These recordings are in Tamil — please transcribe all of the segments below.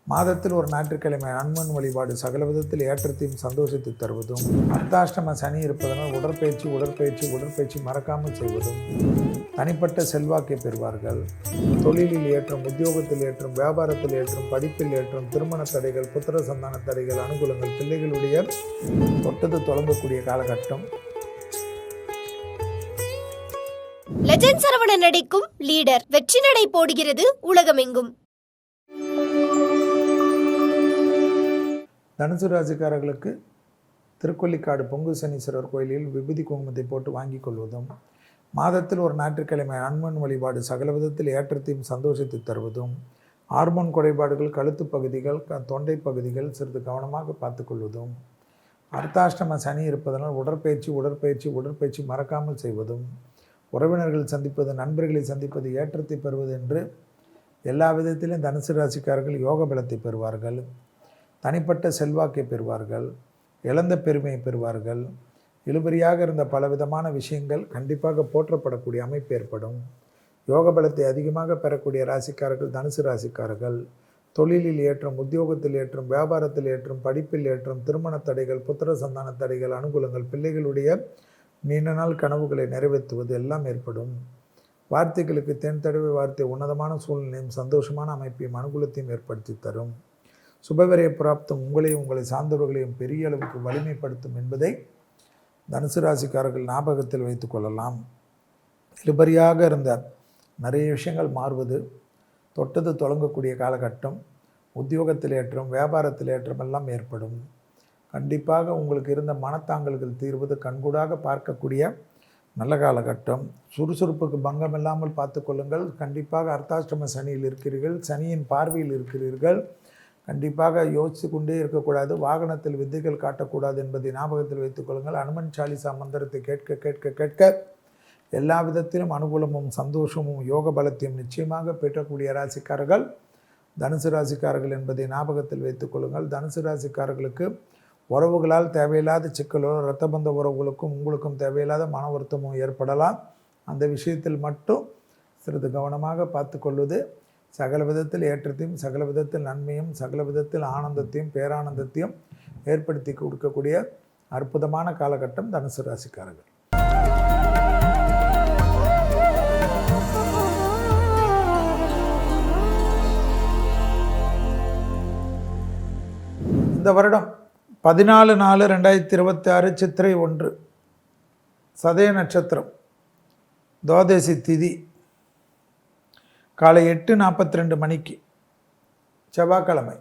மாதத்தில் ஒரு ஞாயிற்றுக்கிழமை அனுமன் வழிபாடு சகல விதத்தில் ஏற்றத்தையும் சந்தோஷத்தை தருவதும், அர்த்தாஷ்டம சனி இருப்பதனால் உடற்பயிற்சி மறக்காமல் செய்வதும், தனிப்பட்ட செல்வாக்கை பெறுவார்கள். தொழிலில் ஏற்றம், உத்தியோகத்தில் ஏற்றம், வியாபாரத்தில் ஏற்றம், படிப்பில் ஏற்றம், திருமண தடைகள், புத்திர சந்தான தடைகள், அனுகூலங்கள், பிள்ளைகளுடைய தொட்டது தொடங்கக்கூடிய காலகட்டம். லெஜண்ட் சரவணன் நடிக்கும் லீடர் வெற்றி நடை போடுகிறது உலகமெங்கும். தனுசு ராசிக்காரர்களுக்கு திருக்கொல்லிக்காடு பொங்கு சனீஸ்வரர் கோயிலில் விபூதி குங்குமத்தை போட்டு வாங்கிக் கொள்வதும், மாதத்தில் ஒரு ஞாயிற்றுக்கிழமை அனுமன் வழிபாடு சகல விதத்தில் ஏற்றத்தையும் சந்தோஷத்தை தருவதும், ஹார்மோன் குறைபாடுகள், கழுத்து பகுதிகள், தொண்டை பகுதிகள் சிறிது கவனமாக பார்த்துக்கொள்வதும், அர்த்தாஷ்டம சனி இருப்பதனால் உடற்பயிற்சி மறக்காமல் செய்வதும், உறவினர்கள் சந்திப்பது, நண்பர்களை சந்திப்பது, ஏற்றத்தை பெறுவது என்று எல்லா விதத்திலும் தனுசு ராசிக்காரர்கள் யோக பலத்தை பெறுவார்கள். தனிப்பட்ட செல்வாக்கை பெறுவார்கள். இழந்த பெருமையை பெறுவார்கள். இழுபறியாக இருந்த பலவிதமான விஷயங்கள் கண்டிப்பாக போற்றப்படக்கூடிய அமைப்பு ஏற்படும். யோக பலத்தை அதிகமாக பெறக்கூடிய ராசிக்காரர்கள் தனுசு ராசிக்காரர்கள். தொழிலில் ஏற்றம், உத்தியோகத்தில் ஏற்றம், வியாபாரத்தில் ஏற்றம், படிப்பில் ஏற்றம், திருமண தடைகள், புத்திர சந்தான தடைகள், அனுகூலங்கள், பிள்ளைகளுடைய நீண்ட நாள் கனவுகளை நிறைவேற்றுவது எல்லாம் ஏற்படும். வார்த்தைகளுக்கு தேன் தடவை வார்த்தை உன்னதமான சூழ்நிலையும் சந்தோஷமான அமைப்பையும் அனுகூலத்தையும் ஏற்படுத்தி தரும். சுபவிரய பிராப்தம் உங்களை சார்ந்தவர்களையும் பெரிய அளவுக்கு வலிமைப்படுத்தும் என்பதை தனுசு ராசிக்காரர்கள் ஞாபகத்தில் வைத்து கொள்ளலாம். இழுபறியாக இருந்த நிறைய விஷயங்கள் மாறுவது, தொட்டது தொடங்கக்கூடிய காலகட்டம், உத்தியோகத்தில் ஏற்றம், வியாபாரத்தில் ஏற்றம் எல்லாம் ஏற்படும். கண்டிப்பாக உங்களுக்கு இருந்த மனத்தாங்கல்கள் தீர்வது கண்கூடாக பார்க்கக்கூடிய நல்ல காலகட்டம். சுறுசுறுப்புக்கு பங்கம் இல்லாமல் பார்த்து கொள்ளுங்கள். கண்டிப்பாக அர்த்தாஷ்டம சனியில் இருக்கிறீர்கள், சனியின் பார்வையில் இருக்கிறீர்கள். கண்டிப்பாக யோசித்து கொண்டே இருக்கக்கூடாது. வாகனத்தில் வித்தைகள் காட்டக்கூடாது என்பதை ஞாபகத்தில் வைத்துக் கொள்ளுங்கள். அனுமன் சாலிசா மந்திரத்தை கேட்க கேட்க கேட்க எல்லா விதத்திலும் அனுகூலமும் சந்தோஷமும் யோக பலத்தையும் நிச்சயமாக பெற்றக்கூடிய ராசிக்காரர்கள் தனுசு ராசிக்காரர்கள் என்பதை ஞாபகத்தில் வைத்துக் கொள்ளுங்கள். தனுசு ராசிக்காரர்களுக்கு உறவுகளால் தேவையில்லாத சிக்கலோ, இரத்தபந்த உறவுகளுக்கும் உங்களுக்கும் தேவையில்லாத மன வருத்தமும் ஏற்படலாம். அந்த விஷயத்தில் மட்டும் சிறிது கவனமாக பார்த்து கொள்வது சகல விதத்தில் ஏற்றத்தையும், சகல விதத்தில் நன்மையும், சகல விதத்தில் ஆனந்தத்தையும், பேரானந்தத்தையும் ஏற்படுத்தி கொடுக்கக்கூடிய அற்புதமான காலகட்டம் தனுசு ராசிக்காரர்கள். இந்த வருடம் 14/4/2026 சித்திரை 1 சதய நட்சத்திரம், துவாதசி திதி, காலை 8:42 மணிக்கு செவ்வாய்க்கிழமை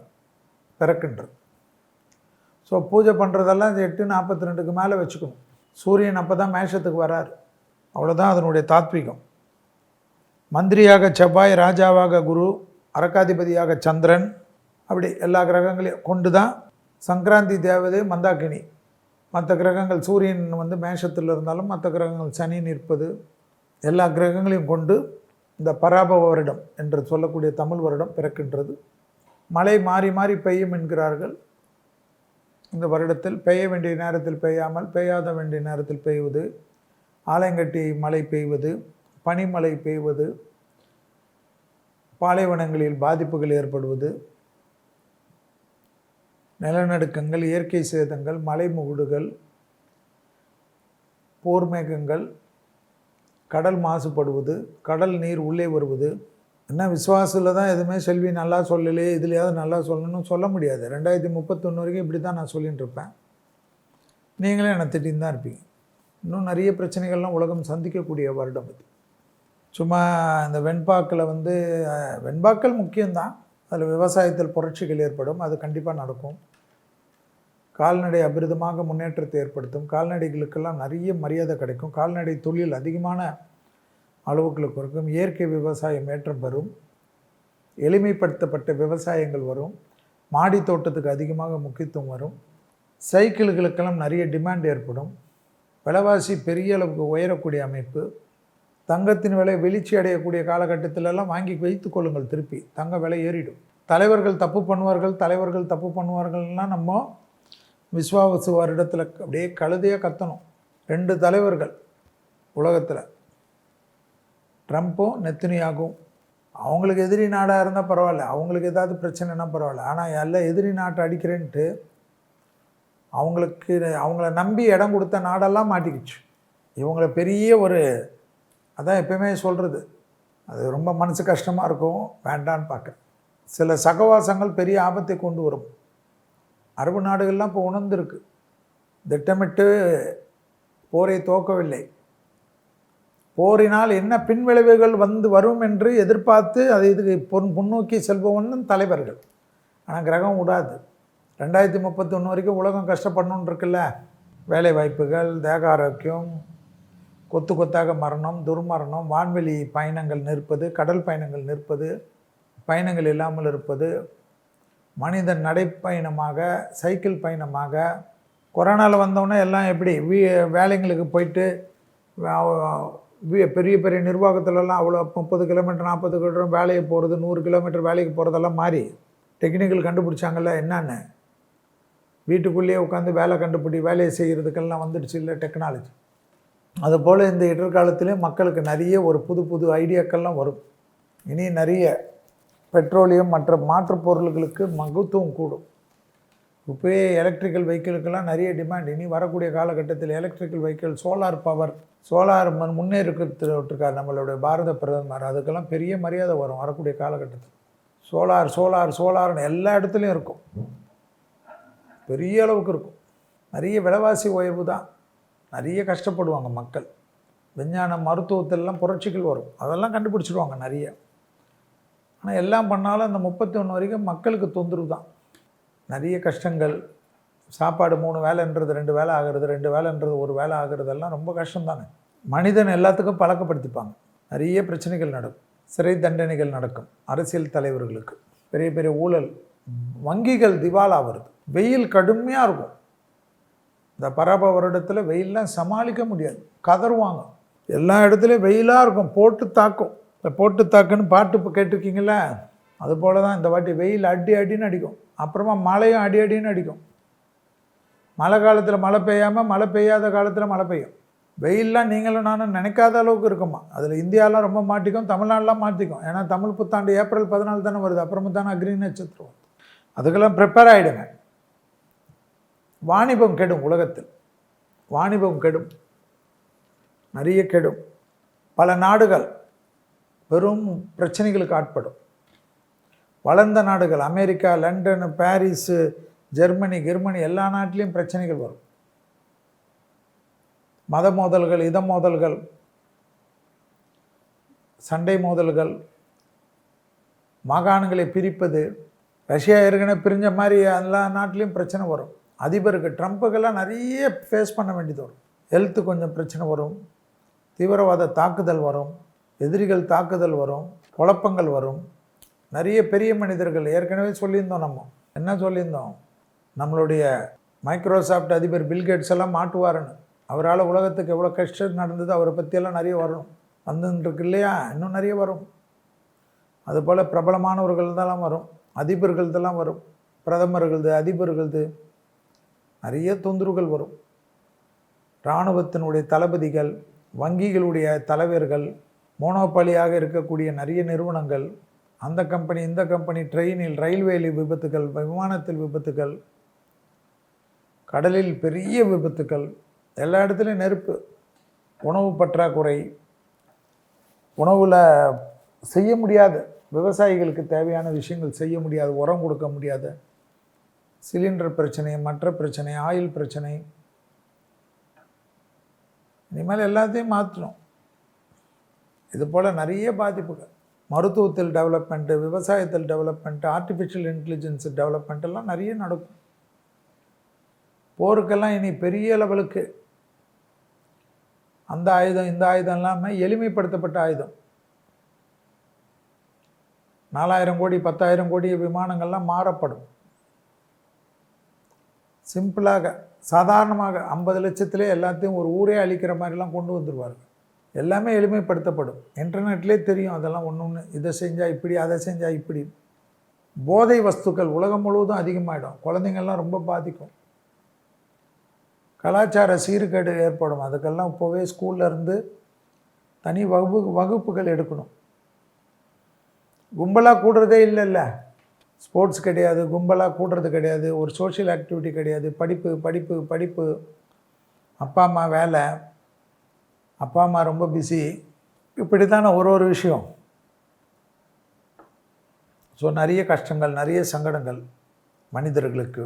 பிறக்கின்றது. ஸோ பூஜை பண்ணுறதெல்லாம் இந்த 8:42க்கு மேலே வச்சுக்கணும். சூரியன் அப்போ தான் மேஷத்துக்கு வரார். அவ்வளோதான் அதனுடைய தாத்விகம். மந்திரியாக செவ்வாய், ராஜாவாக குரு, அரக்காதிபதியாக சந்திரன், அப்படி எல்லா கிரகங்களையும் கொண்டு தான் சங்கராந்தி தேவதை மந்தாக்கினி. மற்ற கிரகங்கள் சூரியன் மேஷத்தில் இருந்தாலும் மற்ற கிரகங்கள் சனி நிற்பது, எல்லா கிரகங்களையும் கொண்டு இந்த பராபவ வருடம் என்று சொல்லக்கூடிய தமிழ் வருடம் பிறக்கின்றது. மழை மாறி மாறி பெய்யும் என்கிறார்கள். இந்த வருடத்தில் பெய்ய வேண்டிய நேரத்தில் பெய்யாமல், பெய்யாத வேண்டிய நேரத்தில் பெய்வது, ஆலங்கட்டி மழை பெய்வது, பனிமழை பெய்வது, பாலைவனங்களில் பாதிப்புகள் ஏற்படுவது, நிலநடுக்கங்கள், இயற்கை சேதங்கள், மலை முகுடுகள், போர்மேகங்கள், கடல் மாசுபடுவது, கடல் நீர் உள்ளே வருவது. என்ன விசுவாசத்தில் தான் எதுவுமே செல்வி நல்லா சொல்லலையே, இதுலையாவது நல்லா சொல்லணும்னு சொல்ல முடியாது. 2031 வரைக்கும் இப்படி தான் நான் சொல்லிகிட்டு இருப்பேன். நீங்களே என்னை திட்டின்னு தான் இருப்பீங்க. இன்னும் நிறைய பிரச்சனைகள்லாம் உலகம் சந்திக்கக்கூடிய வருடம் இது. சும்மா இந்த வெண்பாக்களை வெண்பாக்கள் முக்கியம்தான். அதில் விவசாயத்தில் புரட்சிகள் ஏற்படும், அது கண்டிப்பாக நடக்கும். கால்நடை அபிரிதமாக முன்னேற்றத்தை ஏற்படுத்தும். கால்நடைகளுக்கெல்லாம் நிறைய மரியாதை கிடைக்கும். கால்நடை தொழில் அதிகமான அளவுகளுக்கு இருக்கும். இயற்கை விவசாயம் ஏற்றம் பெறும். எளிமைப்படுத்தப்பட்ட விவசாயங்கள் வரும். மாடி தோட்டத்துக்கு அதிகமாக முக்கியத்துவம் வரும். சைக்கிள்களுக்கெல்லாம் நிறைய டிமாண்ட் ஏற்படும். விலைவாசி பெரிய அளவுக்கு உயரக்கூடிய அமைப்பு. தங்கத்தின் விலை வீழ்ச்சி அடையக்கூடிய காலகட்டத்திலெல்லாம் வாங்கி வைத்து கொள்ளுங்கள். திருப்பி தங்க விலை ஏறிடும். தலைவர்கள் தப்பு பண்ணுவார்கள்னால் நம்ம விஸ்வாவசு வருடத்தில் அப்படியே கழுதையாக கத்தணும். 2 தலைவர்கள் உலகத்தில், ட்ரம்ப்பும் நெத்தனியாகும். அவங்களுக்கு எதிரி நாடாக இருந்தால் பரவாயில்ல, அவங்களுக்கு ஏதாவது பிரச்சனைனா பரவாயில்ல. ஆனால் எல்லாம் எதிரி நாட்டை அடிக்கிறேன்ட்டு அவங்கள நம்பி இடம் கொடுத்த நாடெல்லாம் மாட்டிக்கிச்சு. இவங்கள பெரிய ஒரு அதான் எப்பயுமே சொல்கிறது, அது ரொம்ப மனசு கஷ்டமாக இருக்கும், வேண்டான்னு பார்க்குறேன். சில சகவாசங்கள் பெரிய ஆபத்தை கொண்டு வரும். அரபு நாடுகள்லாம் இப்போ உணர்ந்திருக்கு, திட்டமிட்டு போரை துவக்கவில்லை, போரினால் என்ன பின்விளைவுகள் வரும் என்று எதிர்பார்த்து அதை இதுக்கு முன்னோக்கி செல்பவனும் தலைவர்கள். ஆனால் கிரகம் விடாது. 2031 வரைக்கும் உலகம் கஷ்டப்படணுன்னு இருக்குல்ல. வேலை வாய்ப்புகள், தேக ஆரோக்கியம், கொத்து கொத்தாக மரணம், துர்மரணம், வான்வெளி பயணங்கள் நிற்பது, கடல் பயணங்கள் நிற்பது, பயணங்கள் இல்லாமல் இருப்பது, மனிதன் நடைப்பயணமாக, சைக்கிள் பயணமாக. கொரோனாவில் வந்தோடனே எல்லாம் எப்படி வேலைங்களுக்கு போயிட்டு பெரிய பெரிய நிர்வாகத்திலலாம் அவ்வளோ 30 கிலோமீட்டர் 40 கிலோமீட்டர் வேலையை போகிறது, 100 கிலோமீட்டர் வேலைக்கு போகிறதெல்லாம் மாறி டெக்னிக்கல் கண்டுபிடிச்சாங்கல்ல. என்னென்னு வீட்டுக்குள்ளேயே உட்காந்து வேலையை செய்கிறதுக்கெல்லாம் வந்துடுச்சு இல்லை டெக்னாலஜி. அதுபோல் இந்த எதிர்காலத்திலே மக்களுக்கு நிறைய ஒரு புது புது ஐடியாக்கள்லாம் வரும். இனி நிறைய பெட்ரோலியம் மற்ற மாற்றுப் பொருள்களுக்கு மகத்துவம் கூடும். இப்போயே எலக்ட்ரிக்கல் வெஹிக்கிளுக்கெல்லாம் நிறைய டிமாண்ட். இனி வரக்கூடிய காலகட்டத்தில் electrical vehicle, solar power, solar முன்னேறிருக்கார் நம்மளுடைய பாரத பிரதமர். அதுக்கெல்லாம் பெரிய மரியாதை வரும் வரக்கூடிய காலகட்டத்தில். சோலார்னு எல்லா இடத்துலையும் இருக்கும், பெரிய அளவுக்கு இருக்கும். நிறைய விலைவாசி உயர்வு தான், நிறைய கஷ்டப்படுவாங்க மக்கள். விஞ்ஞானம் மருத்துவத்திலலாம் புரட்சிகள் வரும், அதெல்லாம் கண்டுபிடிச்சிடுவாங்க நிறைய. ஆனால் எல்லாம் பண்ணாலும் அந்த 31 வரைக்கும் மக்களுக்கு தொந்தரவு தான். நிறைய கஷ்டங்கள். சாப்பாடு 3 வேலைன்றது 2 வேலை ஆகிறது, 2 வேலைன்றது 1 வேலை ஆகிறதெல்லாம் ரொம்ப கஷ்டம் தானே. மனிதன் எல்லாத்துக்கும் பழக்கப்படுத்திப்பாங்க. நிறைய பிரச்சனைகள் நடக்கும், சிறை தண்டனைகள் நடக்கும். அரசியல் தலைவர்களுக்கு பெரிய பெரிய ஊழல், வங்கிகள் திவாலா வருது. வெயில் கடுமையாக இருக்கும். இந்த பராப வருடத்தில் வெயிலெலாம் சமாளிக்க முடியாது, கதறுவாங்க. எல்லா இடத்துலையும் வெயிலாக இருக்கும், போட்டு தாக்கும். இந்த போட்டு தாக்குன்னு பாட்டு இப்போ கேட்டிருக்கீங்களா, அதுபோல் தான் இந்த வாட்டி வெயில் அடின்னு அடிக்கும். அப்புறமா மழையும் அடின்னு அடிக்கும். மழை காலத்தில் மழை பெய்யாமல், மழை பெய்யாத காலத்தில் மழை பெய்யும். வெயிலெலாம் நீங்களும் நானும் நினைக்காத அளவுக்கு இருக்குமா. அதில் இந்தியாலாம் ரொம்ப மாட்டிக்கும், தமிழ்நாடுலாம் மாற்றிக்கும். ஏன்னா தமிழ் புத்தாண்டு ஏப்ரல் 14 தானே வருது, அப்புறமா தானே அக்னி நட்சத்திரம். அதுக்கெல்லாம் ப்ரிப்பேர் ஆகிடுங்க. வாணிபம் கெடும், உலகத்தில் வாணிபம் கெடும், நிறைய கெடும். பல நாடுகள் பெரும் பிரச்சனைகளுக்கு ஆட்படும். வளர்ந்த நாடுகள் அமெரிக்கா, லண்டன், பாரிஸு, ஜெர்மனி, எல்லா நாட்டிலையும் பிரச்சனைகள் வரும். மத மோதல்கள், இத மோதல்கள், சண்டை மோதல்கள், மாகாணங்களை பிரிப்பது. ரஷ்யா ஏற்கனவே பிரிஞ்ச மாதிரி எல்லா நாட்டிலையும் பிரச்சனை வரும். அதிபருக்கு ட்ரம்ப்புக்கெல்லாம் நிறைய ஃபேஸ் பண்ண வேண்டியது வரும். ஹெல்த்து கொஞ்சம் பிரச்சனை வரும், தீவிரவாத தாக்குதல் வரும், எதிரிகள் தாக்குதல் வரும், குழப்பங்கள் வரும். நிறைய பெரிய மனிதர்கள் ஏற்கனவே சொல்லியிருந்தோம். நம்ம என்ன சொல்லியிருந்தோம், நம்மளுடைய மைக்ரோசாஃப்ட் அதிபர் பில்கேட்ஸ் எல்லாம் மாட்டுவாருன்னு. அவரால் உலகத்துக்கு எவ்வளோ கஷ்டம் நடந்தது, அவரை பற்றியெல்லாம் நிறைய வரும், வந்துருக்கு இல்லையா, இன்னும் நிறைய வரும். அதுபோல் பிரபலமானவர்கள் தான் வரும், அதிபர்கள் தான் வரும், பிரதமர்களது, அதிபர்களது, நிறைய தொந்தரவுகள் வரும். இராணுவத்தினுடைய தளபதிகள், வங்கிகளுடைய தலைவர்கள், மோனோபாலியாக இருக்கக்கூடிய நிறைய நிறுவனங்கள், அந்த கம்பெனி இந்த கம்பெனி, ட்ரெயினில் ரயில்வேயில் விபத்துகள், விமானத்தில் விபத்துகள், கடலில் பெரிய விபத்துக்கள், எல்லா இடத்துலையும் நெருப்பு, உணவு பற்றாக்குறை, உணவில் செய்ய முடியாத, விவசாயிகளுக்கு தேவையான விஷயங்கள் செய்ய முடியாது, உரம் கொடுக்க முடியாத, சிலிண்டர் பிரச்சனை, மற்ற பிரச்சனை, ஆயில் பிரச்சனை. இனிமேல் எல்லாத்தையும் மாற்றணும். இது போல் நிறைய பாதிப்புகள். மருத்துவத்தில் டெவலப்மெண்ட்டு, விவசாயத்தில் டெவலப்மெண்ட்டு, ஆர்டிஃபிஷியல் இன்டெலிஜென்ஸ் டெவலப்மெண்ட் எல்லாம் நிறைய நடக்கும். போருக்கெல்லாம் இனி பெரிய லெவலுக்கு அந்த ஆயுதம் இந்த ஆயுதம் இல்லாமல் எளிமைப்படுத்தப்பட்ட ஆயுதம். 4000 கோடி 10,000 கோடி விமானங்கள்லாம் மாறப்படும். சிம்பிளாக சாதாரணமாக 50 லட்சத்திலே எல்லாத்தையும் ஒரு ஊரே அழிக்கிற மாதிரிலாம் கொண்டு வந்துடுவார்கள். எல்லாமே எளிமைப்படுத்தப்படும். இன்டர்நெட்லேயே தெரியும் அதெல்லாம் ஒன்று, இதை செஞ்சால் இப்படி, அதை செஞ்சால் இப்படி. போதை வஸ்துக்கள் உலகம் முழுவதும் அதிகமாகிடும். குழந்தைங்கள்லாம் ரொம்ப பாதிக்கும். கலாச்சார சீர்கேடு ஏற்படும். அதுக்கெல்லாம் இப்போவே ஸ்கூல்லேருந்து தனி வகுப்புகள் எடுக்கணும். கும்பலாக கூடுறதே இல்லைல்ல. ஸ்போர்ட்ஸ் கிடையாது, கும்பலாக கூடுறது கிடையாது, ஒரு சோஷியல் ஆக்டிவிட்டி கிடையாது. படிப்பு படிப்பு படிப்பு, அப்பா அம்மா வேலை, அப்பா அம்மா ரொம்ப பிஸி, இப்படி தானே ஒரு விஷயம். ஸோ நிறைய கஷ்டங்கள், நிறைய சங்கடங்கள் மனிதர்களுக்கு.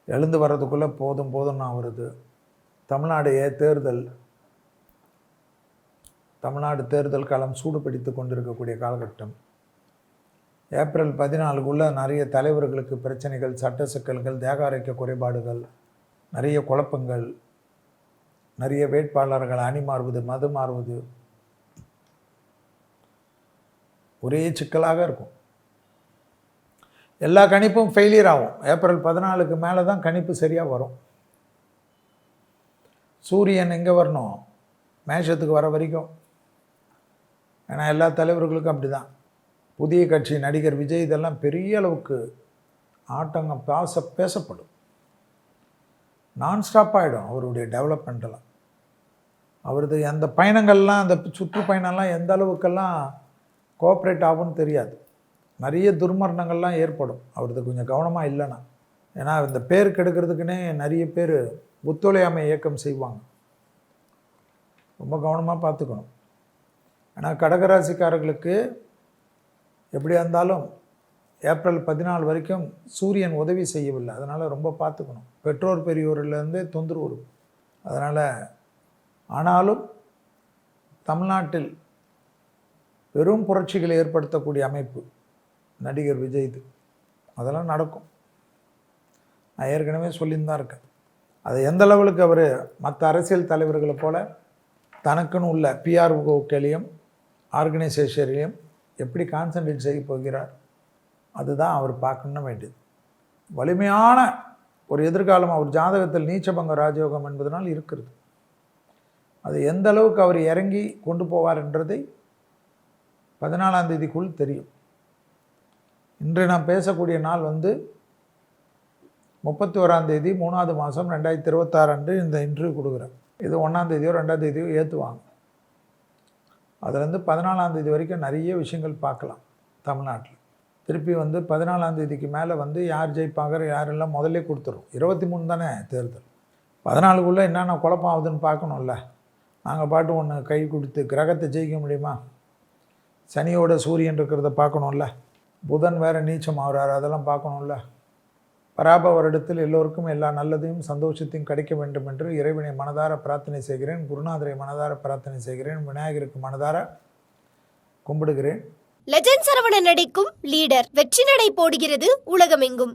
எழுந்து வர்றதுக்குள்ளே போதும் போதும்னா வருது. தமிழ்நாடு தேர்தல் காலம் சூடு பிடித்து கொண்டிருக்கக்கூடிய காலகட்டம். ஏப்ரல் 14க்குள்ளே நிறைய தலைவர்களுக்கு பிரச்சனைகள், சட்ட சிக்கல்கள், தேக ஆரோக்கிய குறைபாடுகள், நிறைய குழப்பங்கள், நிறைய வேட்பாளர்கள் அணி மாறுவது, மது மாறுவது, ஒரே சிக்கலாக இருக்கும். எல்லா கணிப்பும் ஃபெயிலியர் ஆகும். ஏப்ரல் 14க்கு மேலே தான் கணிப்பு சரியாக வரும். சூரியன் எங்கே வரணும்? மேஷத்துக்கு வர வரைக்கும். ஏன்னா எல்லா தலைவர்களுக்கும் அப்படி தான். புதிய கட்சி நடிகர் விஜய் இதெல்லாம் பெரிய அளவுக்கு ஆட்டங்கம் பேசப்படும். நான்ஸ்டாப் ஆகிடும் அவருடைய டெவலப்மெண்ட்டெல்லாம். அவரது அந்த பயணங்கள்லாம், அந்த சுற்றுப்பயணம்லாம் எந்த அளவுக்கெல்லாம் கோஆப்ரேட் ஆகும்னு தெரியாது. நிறைய துர்மரணங்கள்லாம் ஏற்படும் அவரது கொஞ்சம் கவனமாக இல்லைன்னா. ஏன்னா இந்த பேர் கெடுக்கிறதுக்குன்னே நிறைய பேர் ஒத்துழையாமை இயக்கம் செய்வாங்க. ரொம்ப கவனமாக பார்த்துக்கணும். ஏன்னா கடகராசிக்காரர்களுக்கு எப்படியா இருந்தாலும் ஏப்ரல் 14 வரைக்கும் சூரியன் உதவி செய்யவில்லை. அதனால் ரொம்ப பார்த்துக்கணும். பெற்றோர் பெரியோர்லேருந்தே தொந்தரவு இருக்கும். அதனால் ஆனாலும் தமிழ்நாட்டில் பெரும் புரட்சிகளை ஏற்படுத்தக்கூடிய அமைப்பு நடிகர் விஜய்து. அதெல்லாம் நடக்கும். நான் ஏற்கனவே சொல்லின்னு தான் இருக்கேன். அது எந்த லெவலுக்கு அவர் மற்ற அரசியல் தலைவர்களை போல் தனக்குன்னு உள்ள பிஆர்ஓக்களையும் ஆர்கனைசேஷன்லையும் எப்படி கான்சன்ட்ரேட் செய்ய போகிறார், அதுதான் அவர் பார்க்கணும் வேண்டியது. வலிமையான ஒரு எதிர்காலம் அவர் ஜாதகத்தில் நீச்சபங்க ராஜயோகம் என்பதனால் இருக்கிறது. அது எந்த அளவுக்கு அவர் இறங்கி கொண்டு போவார் என்றதை 14ஆம் தேதிக்குள் தெரியும். இன்று நான் பேசக்கூடிய நாள் 31ஆம் தேதி 3வது மாதம் 2026 அன்று இந்த இன்டர்வியூ கொடுக்குறேன். இது 1ஆம் தேதியோ 2ஆம் தேதியோ ஏற்றுவாங்க. அதுலேருந்து 14ஆம் தேதி வரைக்கும் நிறைய விஷயங்கள் பார்க்கலாம் தமிழ்நாட்டில். திருப்பி 14ஆம் தேதிக்கு மேலே யார் ஜெயிப்பாங்க யாரெல்லாம் முதல்ல கொடுத்துரும். 23 தானே தேர்தல். 14க்குள்ளே என்னென்ன குழப்பம் ஆகுதுன்னு பார்க்கணும்ல. நாங்கள் பாட்டு ஒன்று கை கொடுத்து கிரகத்தை ஜெயிக்க முடியுமா? சனியோட சூரியன் இருக்கிறத பார்க்கணும்ல. புதன் வேறு நீச்சம் ஆகிறார், அதெல்லாம் பார்க்கணும்ல. பராப வருடத்தில் எல்லோருக்கும் எல்லா நல்லதையும் சந்தோஷத்தையும் கிடைக்க வேண்டும் என்று இறைவனை மனதார பிரார்த்தனை செய்கிறேன். குருநாதரை மனதார பிரார்த்தனை செய்கிறேன். விநாயகருக்கு மனதார கும்பிடுகிறேன். லெஜண்ட் சரவணன் நடிக்கும் லீடர் வெற்றி நடை போடுகிறது உலகமெங்கும்.